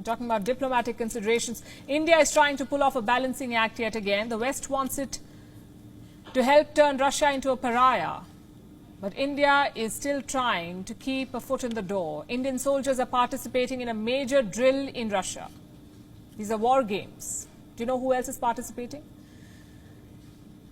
Talking about diplomatic considerations, India is trying to pull off a balancing act yet again. The West wants it to help turn Russia into a pariah. But India is still trying to keep a foot in the door. Indian soldiers are participating in a major drill in Russia. These are war games. Do you know who else is participating?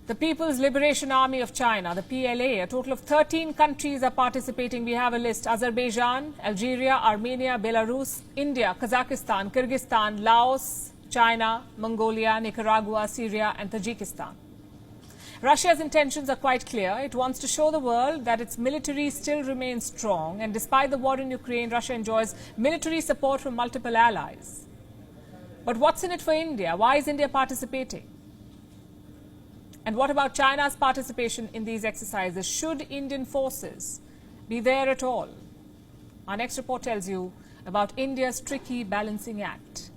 The People's Liberation Army of China, the PLA. A total of 13 countries are participating. We have a list: Azerbaijan, Algeria, Armenia, Belarus, India, Kazakhstan, Kyrgyzstan, Laos, China, Mongolia, Nicaragua, Syria and Tajikistan. Russia's intentions are quite clear. It wants to show the world that its military still remains strong, and despite the war in Ukraine, Russia enjoys military support from multiple allies. But what's in it for India? Why is India participating? And what about China's participation in these exercises? Should Indian forces be there at all? Our next report tells you about India's tricky balancing act.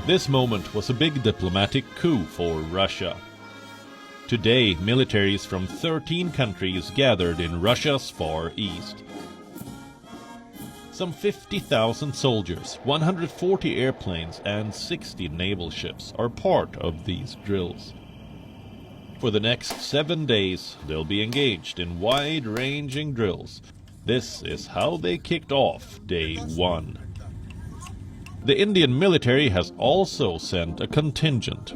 This moment was a big diplomatic coup for Russia. Today, militaries from 13 countries gathered in Russia's Far East. Some 50,000 soldiers, 140 airplanes and 60 naval ships are part of these drills. For the next 7 days, they'll be engaged in wide-ranging drills. This is how they kicked off day one. The Indian military has also sent a contingent.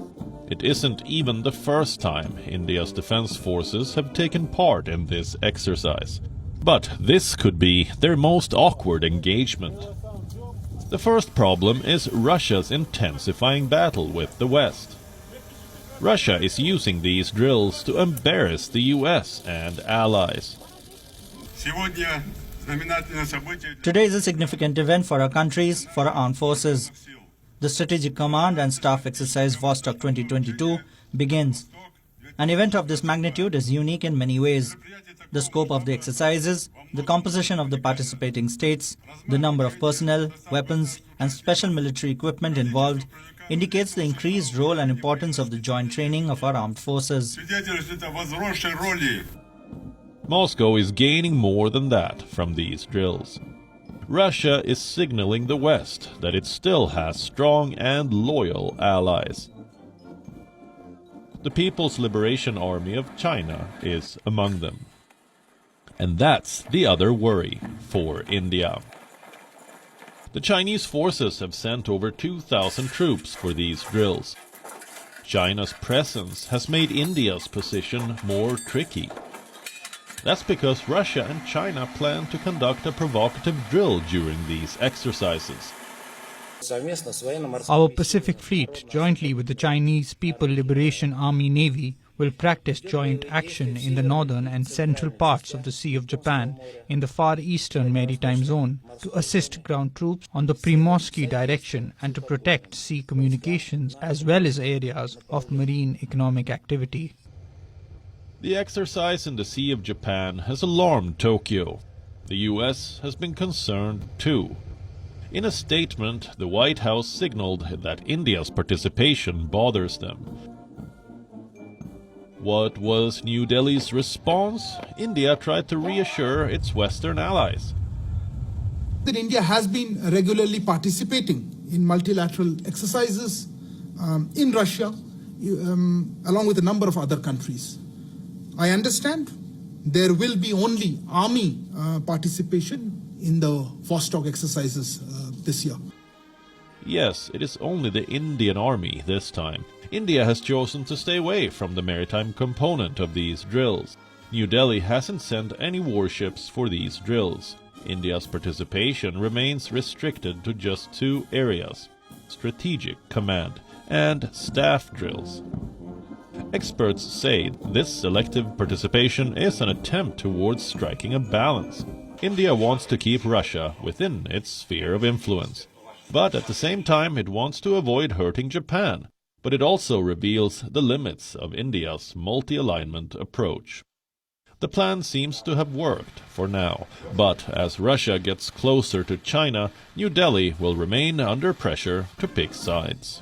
It isn't even the first time India's defense forces have taken part in this exercise. But this could be their most awkward engagement. The first problem is Russia's intensifying battle with the West. Russia is using these drills to embarrass the US and allies. Today is a significant event for our countries, for our armed forces. The Strategic Command and Staff Exercise Vostok 2022 begins. An event of this magnitude is unique in many ways. The scope of the exercises, the composition of the participating states, the number of personnel, weapons and special military equipment involved indicates the increased role and importance of the joint training of our armed forces. Moscow is gaining more than that from these drills. Russia is signaling the West that it still has strong and loyal allies. The People's Liberation Army of China is among them. And that's the other worry for India. The Chinese forces have sent over 2,000 troops for these drills. China's presence has made India's position more tricky. That's because Russia and China plan to conduct a provocative drill during these exercises. Our Pacific Fleet, jointly with the Chinese People Liberation Army Navy, will practice joint action in the northern and central parts of the Sea of Japan in the far eastern maritime zone to assist ground troops on the Primorsky direction and to protect sea communications as well as areas of marine economic activity. The exercise in the Sea of Japan has alarmed Tokyo. The US has been concerned too. In a statement, the White House signaled that India's participation bothers them. What was New Delhi's response? India tried to reassure its Western allies. That India has been regularly participating in multilateral exercises in Russia, along with a number of other countries. I understand there will be only army participation in the Vostok exercises this year. Yes, it is only the Indian Army this time. India has chosen to stay away from the maritime component of these drills. New Delhi hasn't sent any warships for these drills. India's participation remains restricted to just two areas: strategic command and staff drills. Experts say this selective participation is an attempt towards striking a balance. India wants to keep Russia within its sphere of influence, but at the same time it wants to avoid hurting Japan. But it also reveals the limits of India's multi-alignment approach. The plan seems to have worked for now, but as Russia gets closer to China, New Delhi will remain under pressure to pick sides.